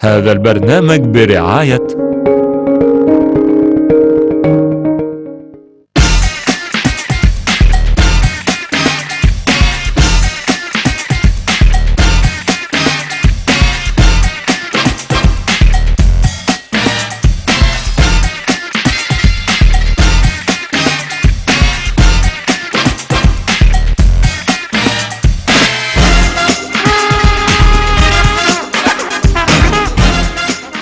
هذا البرنامج برعاية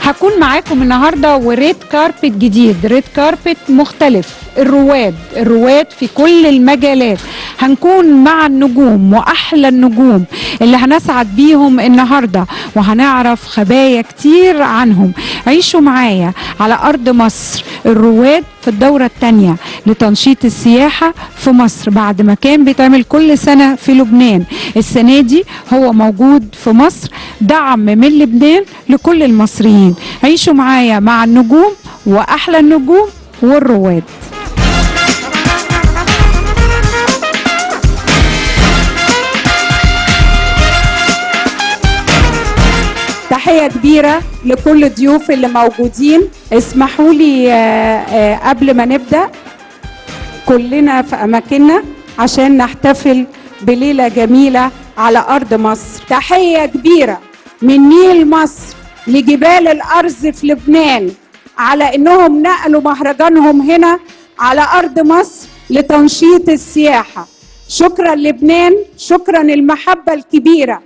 هكون معاكم النهارده وريد كاربت جديد، ريد كاربت مختلف. الرواد في كل المجالات. هنكون مع النجوم واحلى النجوم اللي هنسعد بيهم النهارده، وهنعرف خبايا كتير عنهم. عيشوا معايا على ارض مصر. الرواد في الدوره الثانيه لتنشيط السياحه في مصر، بعد ما كان بيتعمل كل سنه في لبنان. السنه دي هو موجود في مصر، دعم من لبنان لكل المصريين. عيشوا معايا مع النجوم واحلى النجوم والرواد. تحية كبيرة لكل الضيوف اللي موجودين. اسمحوا لي قبل ما نبدأ كلنا في أماكننا عشان نحتفل بليلة جميلة على أرض مصر. تحية كبيرة من نيل مصر لجبال الأرز في لبنان على إنهم نقلوا مهرجانهم هنا على أرض مصر لتنشيط السياحة. شكرا لبنان، شكرا المحبة الكبيرة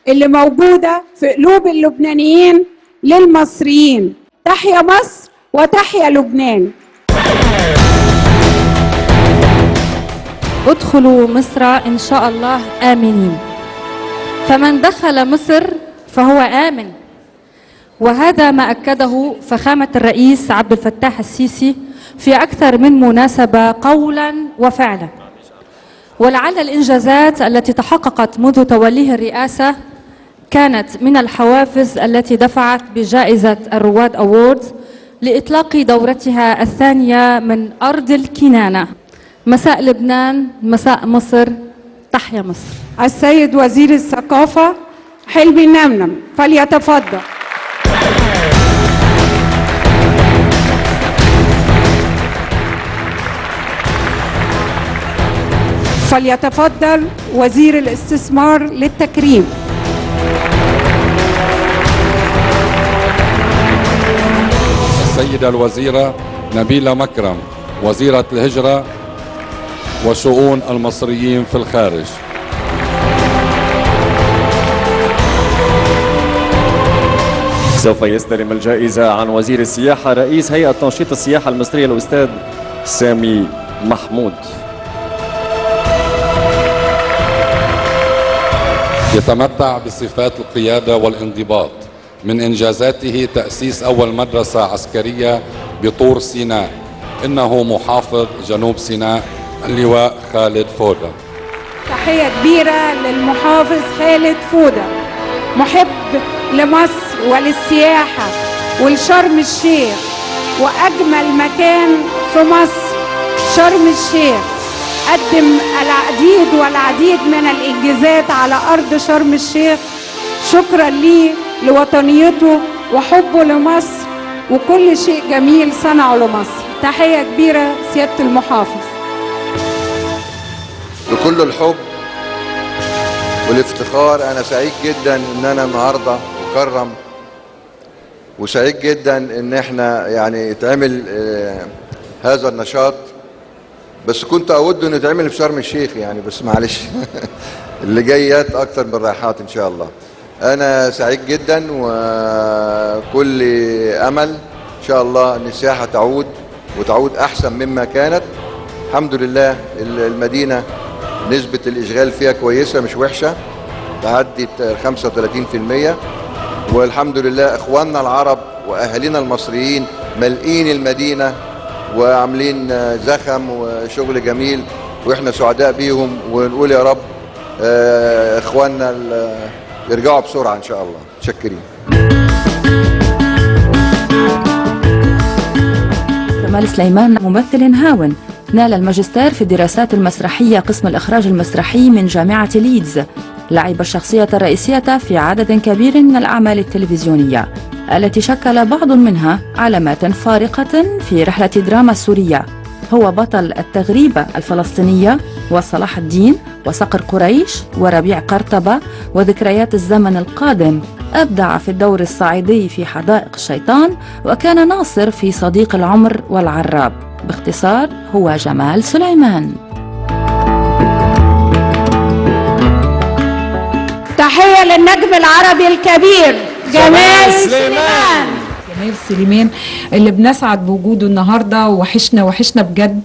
اللي موجودة في قلوب اللبنانيين للمصريين. تحيا مصر وتحيا لبنان. ادخلوا مصر إن شاء الله آمنين، فمن دخل مصر فهو آمن، وهذا ما أكده فخامة الرئيس عبد الفتاح السيسي في أكثر من مناسبة قولا وفعلا. ولعل الإنجازات التي تحققت منذ توليه الرئاسة كانت من الحوافز التي دفعت بجائزة الرواد أووردز لإطلاق دورتها الثانية من أرض الكنانة. مساء لبنان، مساء مصر، تحيا مصر. السيد وزير الثقافة حلمي النمنم فليتفضل. فليتفضل وزير الاستثمار للتكريم. السيدة الوزيرة نبيلة مكرم، وزيرة الهجرة وشؤون المصريين في الخارج. سوف يستلم الجائزة عن وزير السياحة رئيس هيئة تنشيط السياحة المصرية الأستاذ سامي محمود. يتمتع بصفات القيادة والانضباط، من إنجازاته تأسيس أول مدرسة عسكرية بطور سيناء. إنه محافظ جنوب سيناء اللواء خالد فودة. تحية كبيرة للمحافظ خالد فودة، محب لمصر وللسياحة ولشرم الشيخ، وأجمل مكان في مصر شرم الشيخ. قدم العديد والعديد من الإنجازات على أرض شرم الشيخ. شكرا ليه لوطنيته وحبه لمصر وكل شيء جميل صنعه لمصر. تحية كبيرة سيادة المحافظ. بكل الحب والافتخار، أنا سعيد جدا إن أنا النهاردة مكرم، وسعيد جدا إن احنا يعني يتعمل هذا النشاط. بس كنت أود إنه يتعمل في شرم الشيخ يعني، بس معلش اللي جايات أكتر من رايحات إن شاء الله. أنا سعيد جدا وكل أمل إن شاء الله إن السياحة تعود وتعود أحسن مما كانت. الحمد لله المدينة نسبة الإشغال فيها كويسة مش وحشة، تعدت 35%. والحمد لله إخواننا العرب وأهالينا المصريين ملئين المدينة وعاملين زخم وشغل جميل، وإحنا سعداء بيهم، ونقول يا رب إخواننا يرجعوا بسرعة إن شاء الله. متشكرين. جمال سليمان ممثل هاون، نال الماجستير في الدراسات المسرحية قسم الإخراج المسرحي من جامعة ليدز. لعب الشخصية الرئيسية في عدد كبير من الأعمال التلفزيونية. التي شكل بعض منها علامات فارقة في رحلة دراما سورية. هو بطل التغريبة الفلسطينية وصلاح الدين وصقر قريش وربيع قرطبة وذكريات الزمن القادم. أبدع في الدور الصعيدي في حدائق الشيطان، وكان ناصر في صديق العمر والعراب. باختصار هو جمال سليمان. تحية للنجم العربي الكبير جمال سليمان. جمال سليمان اللي بنسعد بوجوده النهارده، وحشنا بجد.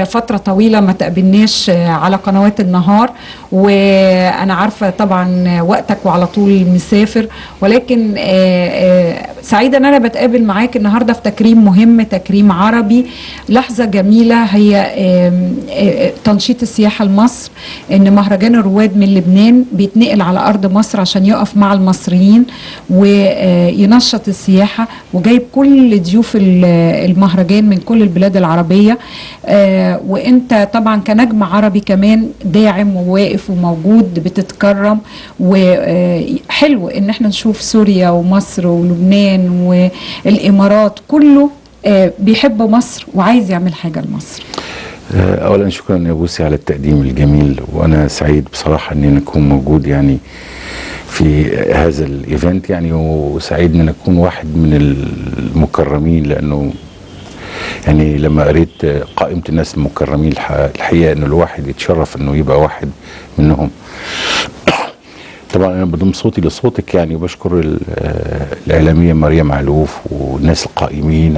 فتره طويله ما تقابلناش على قنوات النهار، وانا عارفه طبعا وقتك وعلى طول مسافر، ولكن سعيده ان انا بتقابل معاك النهارده في تكريم مهم، تكريم عربي. لحظه جميله هي تنشيط السياحه لمصر، ان مهرجان الرواد من لبنان بيتنقل على ارض مصر عشان يقف مع المصريين وينشط السياحه، وجايب كل ضيوف المهرجان من كل البلاد العربية. وانت طبعا كنجم عربي كمان داعم وواقف وموجود بتتكرم، وحلو ان احنا نشوف سوريا ومصر ولبنان والامارات كله بيحب مصر وعايز يعمل حاجة لمصر. اولا شكرا يا بوسي على التقديم الجميل، وانا سعيد بصراحة اني اكون موجود يعني في هذا الايفنت يعني، وسعيد ان اكون واحد من المكرمين، لانه يعني لما قريت قائمة الناس المكرمين الحقيقة انه الواحد يتشرف انه يبقى واحد منهم. طبعا انا بضم صوتي لصوتك يعني، وبشكر الاعلامية مريم علوف والناس القائمين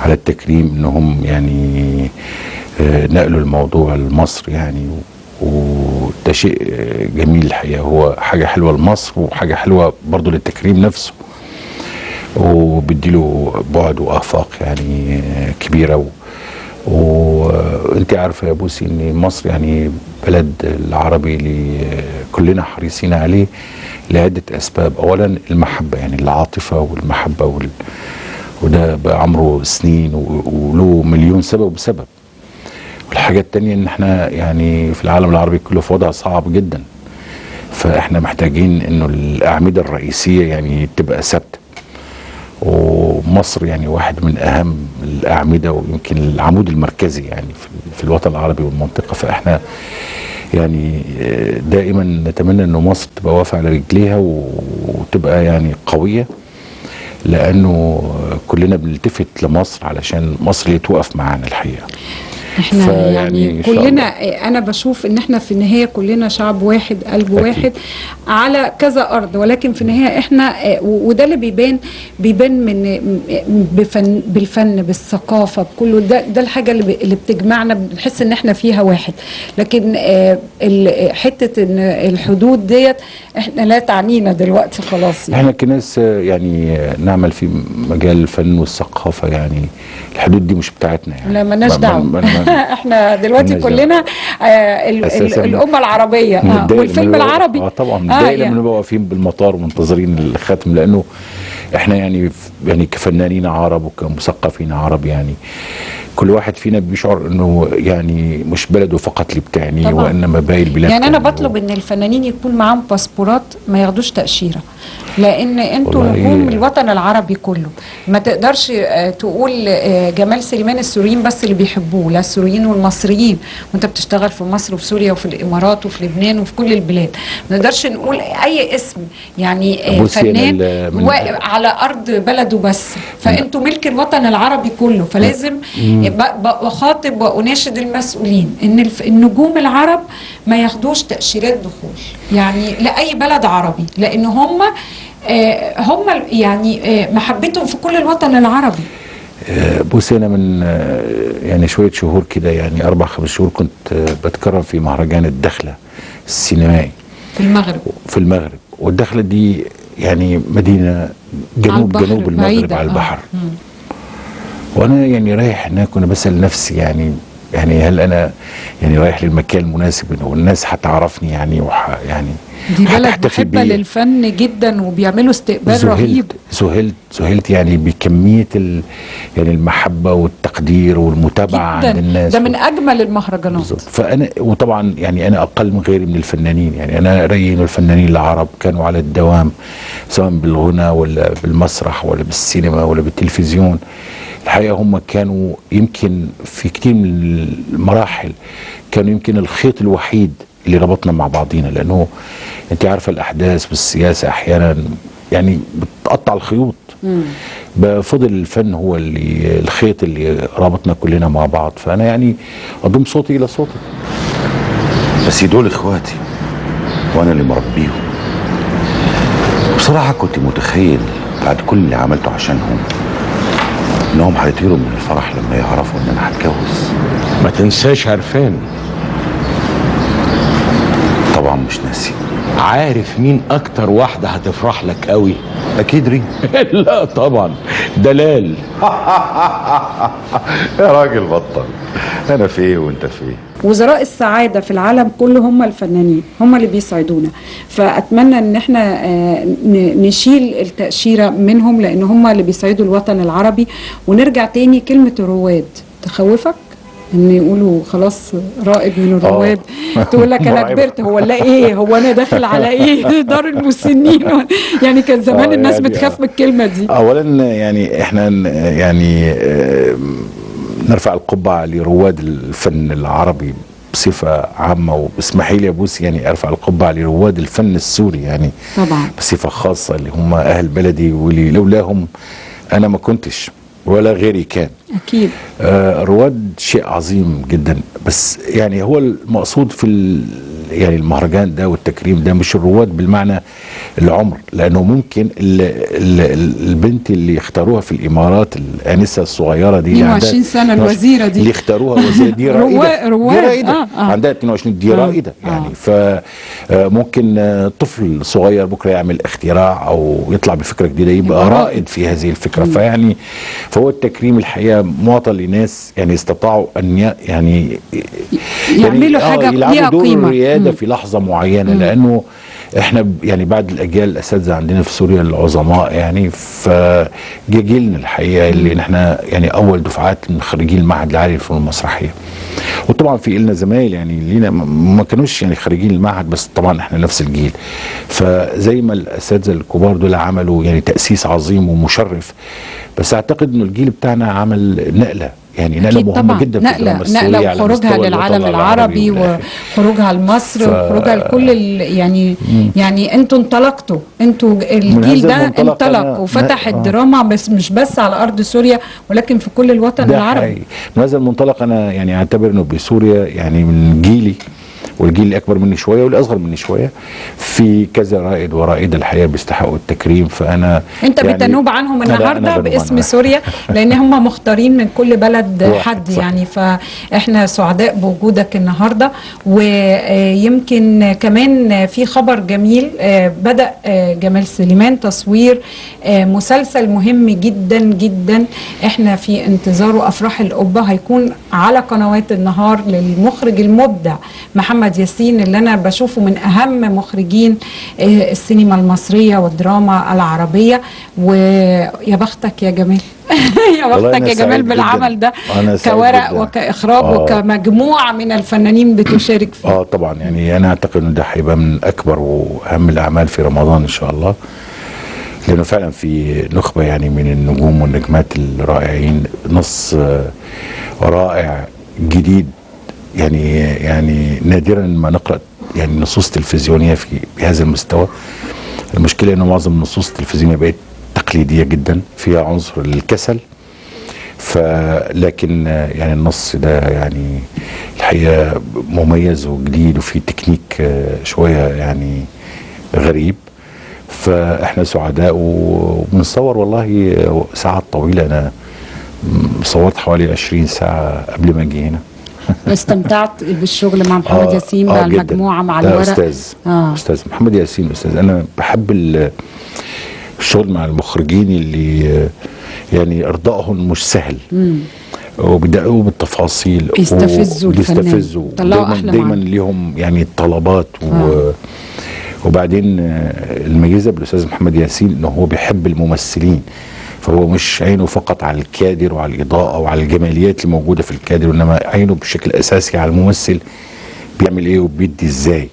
على التكريم انهم يعني نقلوا الموضوع لمصر يعني، وده شيء جميل الحقيقة. هو حاجة حلوة لمصر وحاجة حلوة برضو للتكريم نفسه، وبديله بعد وآفاق يعني كبيرة. وانت عارفة يا بوسي ان مصر يعني بلد العربي اللي كلنا حريصين عليه لعدة أسباب. أولا المحبة، يعني العاطفة والمحبة وده بقى عمره سنين وله مليون سبب وسبب. والحاجة التانية ان احنا يعني في العالم العربي كله في وضع صعب جدا، فاحنا محتاجين انه الأعمدة الرئيسية يعني تبقى ثابتة، ومصر يعني واحد من أهم الأعمدة ويمكن العمود المركزي يعني في الوطن العربي والمنطقة. فاحنا يعني دائما نتمنى انه مصر تبقى واقفة على رجليها وتبقى يعني قوية، لأنه كلنا بنلتفت لمصر علشان مصر اللي توقف معانا الحقيقة. احنا يعني كلنا، انا بشوف ان احنا في النهايه كلنا شعب واحد، قلب واحد على كذا ارض، ولكن في النهايه احنا وده اللي بيبان من بالفن بالثقافه بكله، ده الحاجه اللي بتجمعنا، بنحس ان احنا فيها واحد. لكن حته ان الحدود ديت احنا لا تعنينا دلوقتي خلاص يعني. احنا كناس يعني نعمل في مجال الفن والثقافه يعني، الحدود دي مش بتاعتنا يعني، لا مالناش دعوه. احنا دلوقتي كلنا الامه العربيه والفيلم العربي. طبعا دايما بنبقى واقفين بالمطار ومنتظرين الختم، لانه احنا يعني كفنانين عرب وكمثقفين عرب يعني كل واحد فينا بيشعر انه يعني مش بلده فقط اللي بتعنيه، وانما باقي البلاد يعني. انا بطلب ان الفنانين يكون معاهم باسبورات ما ياخدوش تاشيره، لان انتوا نجوم الوطن العربي كله. ما تقدرش تقول جمال سليمان السوريين بس اللي بيحبوه، لا السوريين والمصريين، وانت بتشتغل في مصر وفي سوريا وفي الامارات وفي لبنان وفي كل البلاد. ما نقدرش نقول اي اسم يعني فنان على ارض بلده بس، فانتوا ملك الوطن العربي كله. فلازم بخاطب واناشد المسؤولين ان النجوم العرب ما ياخدوش تاشيرات دخول يعني لاي بلد عربي، لان هم يعني محبتهم في كل الوطن العربي. بصي انا من يعني شويه شهور كده يعني 4-5 شهور كنت بتكرم في مهرجان الدخله السينمائي في المغرب. والدخله دي يعني مدينه جنوب المغرب على البحر. وانا يعني رايح هناك وانا بسال نفسي يعني يعني هل انا يعني رايح للمكان المناسب والناس هتعرفني يعني يعني دي بلد هتحتفي محبة بيا. للفن جدا وبيعملوا استقبال رهيب. ذهلت يعني بكمية يعني المحبة والتقدير والمتابعة جدا. عند الناس. ده من أجمل المهرجانات. بالظبط. فأنا وطبعا يعني أنا أقل من غيري من الفنانين، يعني أنا رأيي إنه الفنانين العرب كانوا على الدوام سواء بالغنى ولا بالمسرح ولا بالسينما ولا بالتلفزيون. الحقيقة هم كانوا يمكن في كتير من المراحل كانوا يمكن الخيط الوحيد اللي ربطنا مع بعضينا، لأنه أنت عارفة الأحداث والسياسة أحيانا يعني بتقطع الخيوط. بفضل الفن هو اللي الخيط اللي رابطنا كلنا مع بعض. فأنا يعني أضم صوتي إلى صوتي. بس دول إخواتي وأنا اللي مربيهم. بصراحة كنت متخيل بعد كل اللي عملته عشانهم إنهم هيطيروا من الفرح لما يعرفوا إن أنا هتجوز. ما تنساش عرفان. طبعا مش ناسي. عارف مين اكتر واحدة هتفرح لك قوي؟ اكيد ريم. لا طبعا دلال. يا راجل بطل، انا في ايه وانت في ايه؟ وزراء السعادة في العالم كله هم الفنانين، هم اللي بيسعدونا. فأتمنى ان احنا نشيل التأشيرة منهم، لان هم اللي بيسعدوا الوطن العربي. ونرجع تاني كلمة الرواد تخوفك ان يقولوا خلاص رائد من الرواد، تقول لك انا كبرت، هو لا ايه، هو انا داخل على ايه دار المسنين. يعني كان زمان الناس يعني بتخاف من الكلمه دي. اولا يعني احنا يعني نرفع القبعه لرواد الفن العربي بصفه عامه، واسمحي لي يا بوسي يعني ارفع القبعه لرواد الفن السوري يعني طبعا بصفه خاصه، اللي هم اهل بلدي واللي لولاهم انا ما كنتش ولا غيري كان. أكيد. رواد شيء عظيم جدا، بس يعني هو المقصود في يعني المهرجان ده والتكريم ده مش الرواد بالمعنى العمر، لأنه ممكن البنت اللي اختاروها في الإمارات الآنسة الصغيرة دي 22 سنة الوزيرة دي اللي اختاروها وزيرة دي رائدة. رواد. دي رائدة. عندها 22 دي رائدة يعني. فممكن طفل صغير بكرة يعمل اختراع أو يطلع بفكرة جديدة يبقى رائد في هذه الفكرة. فيعني فهو التكريم الحقيقة معطى لناس يعني استطاعوا أن يعني يعملوا حاجة ليها دور قيمة الريادة في لحظة معينة. لأنه احنا يعني بعد الأجيال الأساتذة عندنا في سوريا العظماء يعني، فجيلنا الحقيقة اللي احنا يعني أول دفعات من خريجين المعهد العالي للفنون المسرحية. وطبعا في لنا زمايل يعني لينا ما كانوش يعني خريجين المعهد، بس طبعا احنا نفس الجيل. فزي ما الأساتذة الكبار دول عملوا يعني تأسيس عظيم ومشرف، بس أعتقد إنه الجيل بتاعنا عمل نقلة، يعني نقلة مهمة جدا في الدراما السورية، نقلة وخروجها للعالم العربي وخروجها لمصر وخروجها لكل يعني انتوا انطلقتوا، انتوا الجيل ده انطلق وفتح الدراما مش بس على ارض سوريا ولكن في كل الوطن العربي. من هذا المنطلق انا يعني اعتبر انه بسوريا يعني من جيلي والجيل اللي اكبر مني شويه واللي اصغر مني شويه في كذا رائد ورائده الحقيقه بيستحقوا التكريم. فانا انت يعني بتنوب عنهم النهارده باسم سوريا، لان هم مختارين من كل بلد حد يعني. فاحنا سعداء بوجودك النهارده. ويمكن كمان في خبر جميل، بدا جمال سليمان تصوير مسلسل مهم جدا جدا احنا في انتظاره، افراح القبه، هيكون على قنوات النهار للمخرج المبدع محمد ياسين، اللي انا بشوفه من اهم مخرجين السينما المصرية والدراما العربية. ويا بختك يا جمال يا بختك يا جمال بالعمل ده كورق وكاخراج وكمجموعة من الفنانين بتشارك فيه. طبعا يعني انا اعتقد ان ده هيبقى من اكبر واهم الاعمال في رمضان ان شاء الله، لانه فعلا في نخبة يعني من النجوم والنجمات الرائعين، نص رائع جديد يعني نادرا ما نقرأ يعني نصوص تلفزيونية في بهذا المستوى. المشكلة انه معظم النصوص التلفزيونية بقت تقليدية جدا، فيها عنصر الكسل. لكن يعني النص ده يعني الحقيقة مميز وجديد وفيه تكنيك شوية يعني غريب. فاحنا سعداء وبنصور والله ساعات طويلة. انا صورت حوالي 20 ساعة قبل ما اجي هنا. استمتعت بالشغل مع محمد ياسين مع المجموعة مع الورق؟ أستاذ محمد ياسين أستاذ. أنا بحب الشغل مع المخرجين اللي يعني إرضائهم مش سهل. وبيدققوا بالتفاصيل بيستفزوا وبيستفزوا دايما ليهم يعني طلبات وبعدين الميزه بالاستاذ محمد ياسين انه هو بيحب الممثلين، فهو مش عينه فقط على الكادر وعلى الاضاءه وعلى الجماليات اللي موجوده في الكادر، انما عينه بشكل اساسي على الممثل بيعمل ايه وبيدي ازاي.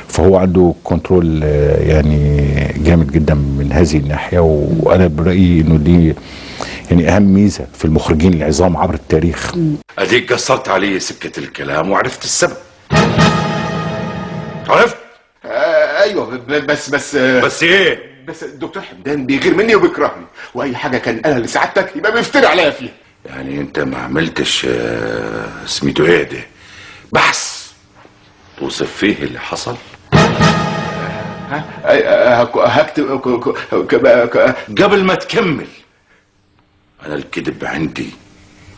فهو عنده كنترول يعني جامد جدا من هذه الناحيه، وانا برايي انه دي يعني اهم ميزه في المخرجين العظام عبر التاريخ. اديك قصرت عليه سكه الكلام وعرفت السبب. عرفت؟ ايوه بس ايه؟ بس الدكتور حمدان بيغير مني وبيكرهني، واي حاجه كان قالها لسعادتك يبقى بيفتري عليا فيها. يعني انت ما عملتش سميته ايه ده؟ بحث توصف فيه اللي حصل؟ هكتب قبل ما تكمل، انا الكذب عندي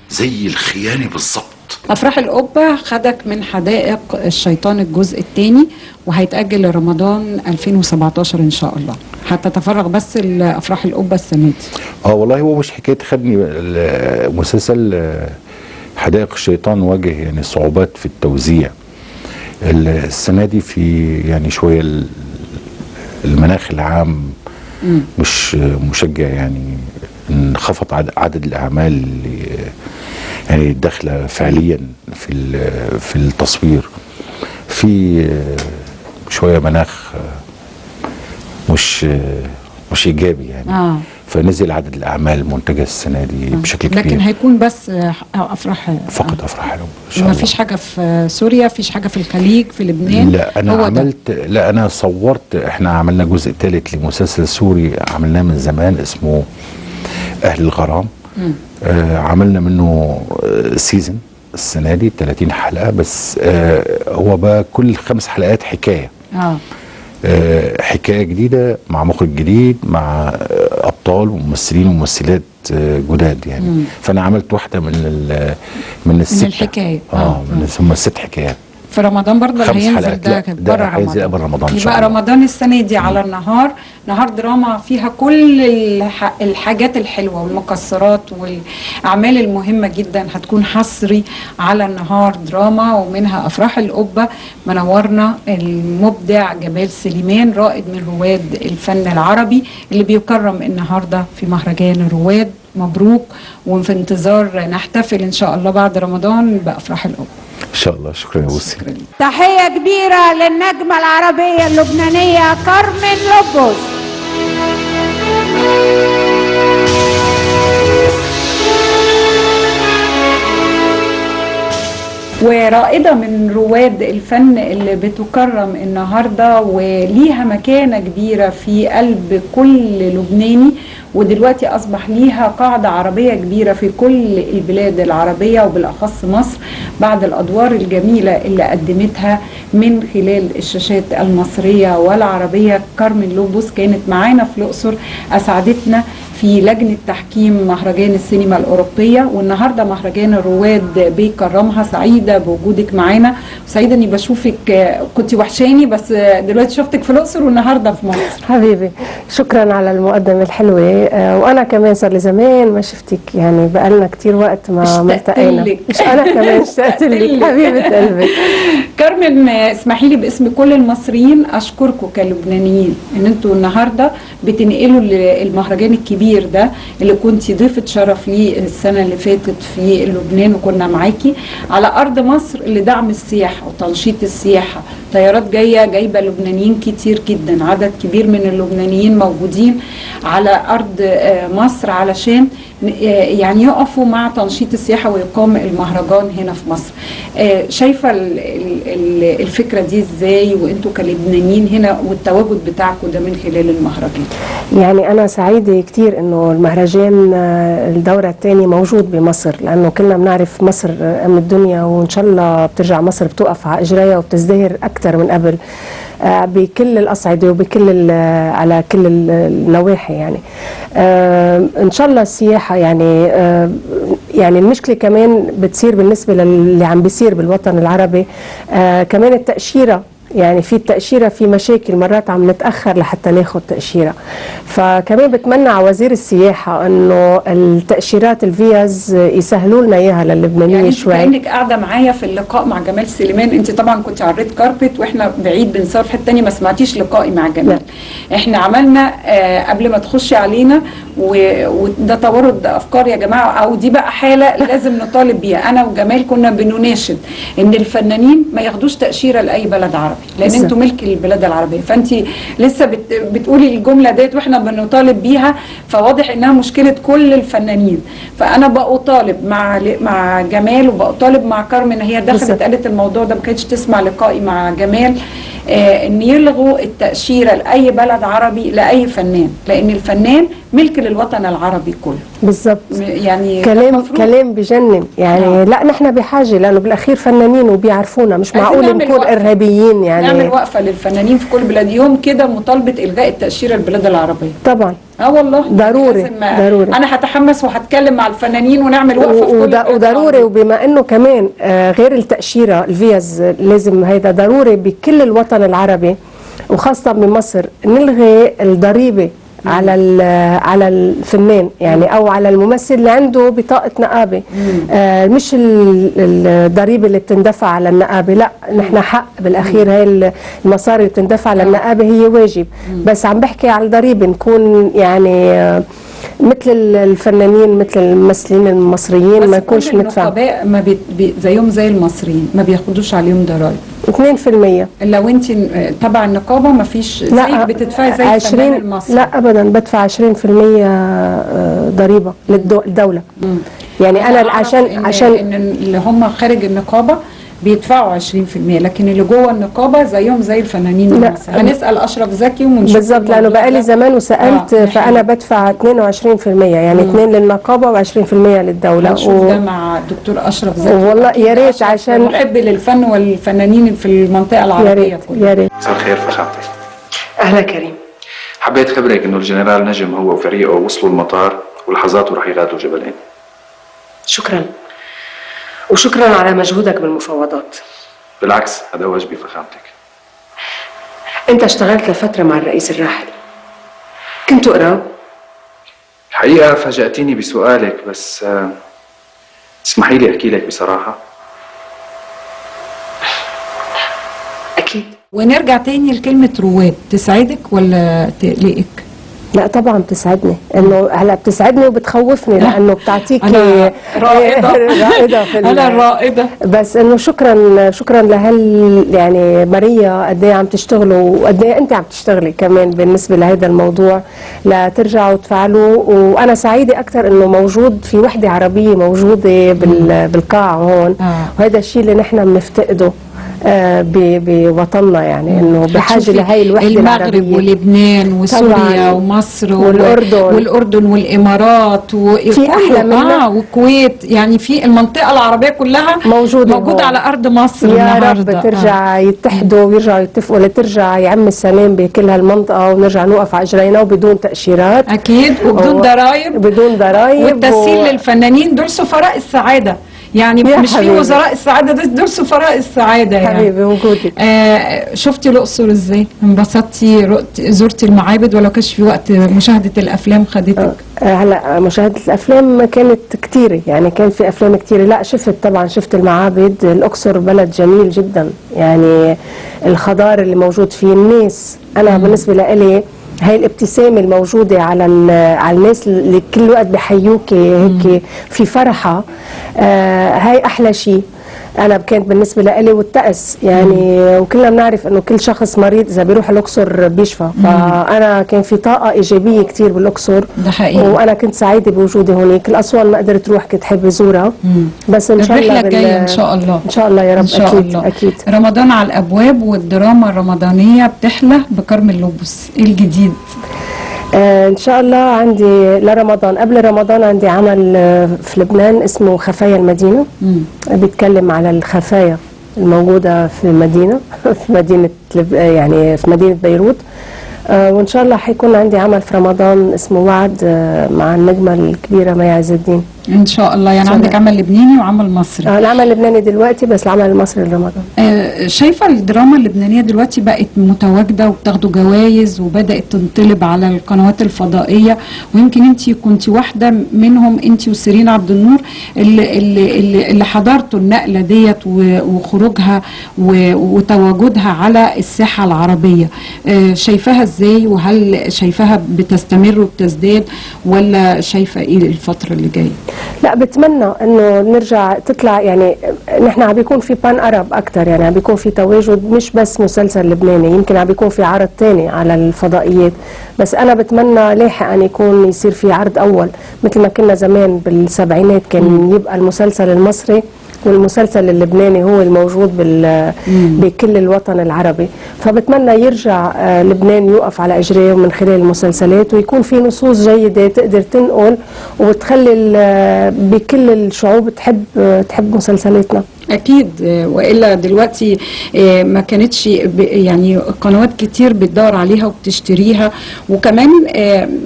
زي الخيانه بالظبط. افراح القبه خدك من حدائق الشيطان الجزء الثاني، وهيتاجل لرمضان 2017 ان شاء الله. هتتفرغ بس لافراح القبه السنه دي. والله هو مش حكايه خدني مسلسل حدائق الشيطان واجه يعني صعوبات في التوزيع السنه دي، في يعني شويه المناخ العام مش مشجع، يعني انخفض عدد الاعمال اللي يعني داخله فعليا في التصوير، في شويه مناخ مش ايجابي يعني. فنزل عدد الاعمال المنتجه السنه دي بشكل كبير، لكن هيكون بس افراح فقط افراح ان شاء الله. ما فيش حاجه في سوريا، فيش حاجه في الخليج، في لبنان؟ لا انا صورت، احنا عملنا جزء ثالث لمسلسل سوري عملناه من زمان اسمه اهل الغرام. عملنا منه سيزن السنه دي 30 حلقه بس. هو بقى كل 5 حلقات حكايه. حكايه جديده مع مخرج جديد مع ابطال وممثلين وممثلات جداد يعني. فانا عملت واحده من الست الحكايه هم 6 حكايات في رمضان برضه اللي هينزل ده بره رمضان. يبقى رمضان السنه دي على نهار دراما فيها كل الحاجات الحلوه والمكسرات والاعمال المهمه جدا، هتكون حصري على النهار دراما، ومنها افراح القبه. منورنا المبدع جمال سليمان، رائد من رواد الفن العربي اللي بيكرم النهارده في مهرجان الرواد. مبروك، وفي انتظار نحتفل ان شاء الله بعد رمضان بافراح القبه ان شاء الله. شكرا يا بوسي. تحية كبيرة للنجمة العربية اللبنانية كارمن لوبوس. ورائدة من رواد الفن اللي بتكرم النهاردة وليها مكانة كبيرة في قلب كل لبناني، ودلوقتي أصبح ليها قاعدة عربية كبيرة في كل البلاد العربية وبالأخص مصر بعد الأدوار الجميلة اللي قدمتها من خلال الشاشات المصرية والعربية. كارمن لوبوس كانت معانا في الأقصر، أسعدتنا في لجنة تحكيم مهرجان السينما الأوروبية، والنهاردة مهرجان الرواد بيكرمها. سعيدة بوجودك معانا، وسعيدة اني بشوفك، كنت وحشاني بس دلوقتي شفتك في الأقصر والنهاردة في مصر. حبيبي شكرا على المقدمة الحلوة. وأنا كمان صار لي زمان ما شفتك، يعني بقالنا كتير وقت ما التقينا. مش أنا كمان اشتقت لك حبيبة قلبي. كارمن، اسمحي لي باسم كل المصريين أشكركم كلبنانيين إن أنتوا النهاردة بتنقلوا المهرجان الكبير ده اللي كنتي ضيفة شرف ليه السنة اللي فاتت في لبنان، وكنا معاكي على أرض مصر لدعم السياحة وتنشيط السياحة. طيارات جايبة لبنانيين كتير جدا، عدد كبير من اللبنانيين موجودين على أرض مصر علشان يعني يقفوا مع تنشيط السياحة ويقام المهرجان هنا في مصر. شايفة الفكرة دي ازاي وانتوا كلبنانيين هنا والتواجد بتاعكم ده من خلال المهرجان؟ يعني أنا سعيدة كتير إنه المهرجان الدورة الثانية موجود بمصر، لأنه كلنا بنعرف مصر أم الدنيا، وإن شاء الله بترجع مصر بتوقف على إجريها وبتزدهر أكثر من قبل بكل الأصعدة وبكل على كل النواحي. يعني إن شاء الله السياحة يعني المشكلة كمان بتصير بالنسبة للي عم بيصير بالوطن العربي. كمان التأشيرة يعني في التأشيرة في مشاكل، مرات عم نتأخر لحتى ناخد تأشيرة. فكمان بتمنى على وزير السياحة انه التأشيرات الفيز يسهلوا لنا اياها للبنانية يعني شوي. كأنك قاعدة معايا في اللقاء مع جمال سليمان، انت طبعا كنت على الريد كاربت واحنا بعيد بنصور في حته ثانيه، ما سمعتيش لقائي مع جمال. احنا عملنا قبل ما تخشي علينا وده توارد افكار يا جماعه، او دي بقى حاله لازم نطالب بيها. انا وجمال كنا بنناشد ان الفنانين ما ياخدوش تاشيره لاي بلد عربي، لان انتوا ملك البلاد العربيه. فانت لسه بتقولي الجمله ديت واحنا بنطالب بيها، فواضح انها مشكله كل الفنانين. فانا بطالب مع جمال وبطالب مع كارمن، هي دخلت قالت الموضوع ده، ما كانتش تسمع لقائي مع جمال، ان يلغوا التاشيره لاي بلد عربي لاي فنان، لان الفنان ملك للوطن العربي كله. بالظبط. يعني كلام بجنن يعني. لا نحن بحاجه، لانه بالاخير فنانين وبيعرفونا، مش معقول نكون ارهابيين يعني. نعمل وقفه للفنانين في كل بلاد، يوم كده مطالبه الغاء التاشيره البلاد العربيه. طبعا والله ضروري. انا هتحمس وهتكلم مع الفنانين ونعمل وقفه في كل وضروري. وبما انه كمان غير التاشيره الفيز، لازم هيدا ضروري بكل الوطن العربي وخاصه بمصر نلغي الضريبه على الفنان يعني، او على الممثل اللي عنده بطاقه نقابه. مش الضريبه اللي بتندفع على النقابه، لا نحن حق بالاخير. هاي المصاري اللي بتندفع على النقابه هي واجب، بس عم بحكي على الضريبه نكون يعني مثل الفنانين، مثل الممثلين المصريين، ما يكونش مدفع. النقاباء ما زيهم زي المصريين، ما بياخدوش عليهم ضرائب 2%. لو انت تبع النقابه ما فيش زيك بتدفعي زي الفنان المصري. لا ابدا، بدفع 20% ضريبه للدوله. يعني انا عشان إن اللي هم خارج النقابه بيدفعوا 20%، لكن اللي جوه النقابه زيهم زي الفنانين المصري. هنسال اشرف زكي ونشوف بالظبط، لانه بقالي زمان وسالت. فانا بدفع 22%، يعني 2 للنقابه و20% للدوله. هنشوف ده مع الدكتور اشرف زكي والله يا ريت، عشان محب للفن والفنانين في المنطقه العربيه كلها. يا ريت. مساء الخير فخامتك. اهلا كريم. حبيت خبرك انه الجنرال نجم هو وفريقه وصلوا المطار ولحظات ورح يغادروا جبلين. شكرا، وشكرا على مجهودك بالمفاوضات. بالعكس، هذا واجبي فخامتك. انت اشتغلت لفتره مع الرئيس الراحل، كنت اقرا؟ الحقيقه فاجأتيني بسؤالك، بس اسمحي لي احكي لك بصراحه. اكيد. ونرجع تاني لكلمه رواد، تسعدك ولا تقلقك؟ لا طبعا بتسعدني، انه هلا بتسعدني وبتخوفني، لانه بتعطيكي أنا رائده رائده في انا الرائده. بس انه شكرا لهال يعني ماريا، قد ايه عم تشتغلوا وقد ايه انت عم تشتغلي كمان بالنسبه لهذا الموضوع لترجعوا تفعلوا. وانا سعيده اكثر انه موجود في وحده عربيه موجوده بالقاعه هون، وهذا الشيء اللي نحن بنفتقده بوطننا، يعني انه بحاجه لهي الوحده العربيه. المغرب ولبنان وسوريا ومصر والاردن والامارات في احلى منها، والكويت، يعني في المنطقه العربيه كلها موجوده على ارض مصر. يا رب ترجع يتحدوا ويرجعوا يتفقوا لترجع يعم السلام بكل هالمنطقه، ونرجع نوقف على اجرينا وبدون تاشيرات اكيد، وبدون ضرائب. بدون ضرائب. والتسهيل للفنانين، دول سفراء السعاده يعني، مش في وزراء السعاده، دول سفراء السعاده يعني. حبيبي وجودك. شفتي الاقصر ازاي؟ انبسطتي؟ زرتي المعابد ولا كانش في وقت مشاهده الافلام خدتك؟ هلا مشاهده الافلام كانت كثيره، يعني كان في افلام كثيره. لا شفت المعابد. الاقصر بلد جميل جدا، يعني الخضار اللي موجود فيه، الناس. انا بالنسبه لي هاي الابتسامة الموجودة على الناس اللي كل وقت بحيوك هيك في فرحة، هاي أحلى شيء. أنا كانت بالنسبة لي والتأس يعني، وكلنا بنعرف إنه كل شخص مريض إذا بيروح الأقصر بيشفى. فأنا كان في طاقة إيجابية كتير بالأقصر، ده حقيقي. وأنا كنت سعيدة بوجودي هونيك. الأسوان ما قدرت أروح، كنت حابة أزورها، بس إن شاء الله الرحلة الجاية إن شاء الله. إن شاء الله يا رب. أكيد الله. أكيد. رمضان على الأبواب، والدراما الرمضانية بتحلى بكرم اللبس. إيه الجديد؟ ان شاء الله عندي لرمضان، قبل رمضان عندي عمل في لبنان اسمه خفايا المدينه. بيتكلم على الخفايا الموجوده في المدينه في مدينه يعني في مدينه بيروت. وان شاء الله حيكون عندي عمل في رمضان اسمه وعد مع النجمه الكبيره مي عز الدين. ان شاء الله. يعني عندك عمل لبناني وعمل مصري. العمل اللبناني دلوقتي، بس العمل المصري لرمضان. شايفه الدراما اللبنانيه دلوقتي بقت متواجده وبتاخدوا جوائز وبدات تنطلب على القنوات الفضائيه، ويمكن انت كنت واحده منهم، انت وسيرين عبد النور اللي حضرتوا النقله ديت وخروجها وتواجدها على الساحه العربيه. شايفاها ازاي؟ وهل شايفاها بتستمر وبتزداد، ولا شايفه ايه الفتره اللي جايه؟ لا، بتمنى انه نرجع تطلع، يعني نحن عم بيكون في بان ارب اكثر، يعني عم بيكون في تواجد، مش بس مسلسل لبناني، يمكن عم بيكون في عرض ثاني على الفضائيات، بس انا بتمنى لاحقا يكون يصير في عرض اول مثل ما كنا زمان بالسبعينات، كان يبقى المسلسل المصري والمسلسل اللبناني هو الموجود بكل الوطن العربي. فبتمنى يرجع لبنان يوقف على اجريه من خلال المسلسلات، ويكون في نصوص جيده تقدر تنقل وتخلي بكل الشعوب تحب مسلسلاتنا. اكيد، والا دلوقتي ما كانتش يعني قنوات كتير بتدور عليها وبتشتريها، وكمان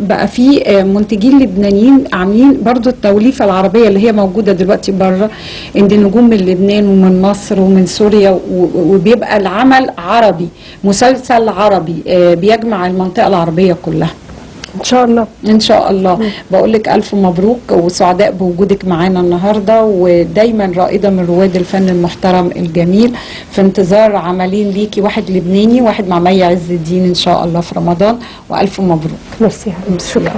بقى في منتجين لبنانيين عاملين برضو التوليفه العربيه اللي هي موجوده دلوقتي بره، عند نجوم من لبنان ومن مصر ومن سوريا، وبيبقى العمل عربي، مسلسل عربي بيجمع المنطقه العربيه كلها. ان شاء الله ان شاء الله. بقول لك الف مبروك، وسعداء بوجودك معانا النهارده، ودايما رائده من رواد الفن المحترم الجميل. في انتظار عملين ليكي، واحد لبناني واحد مع مي عز الدين ان شاء الله في رمضان، والف مبروك. ميرسي، شكرا.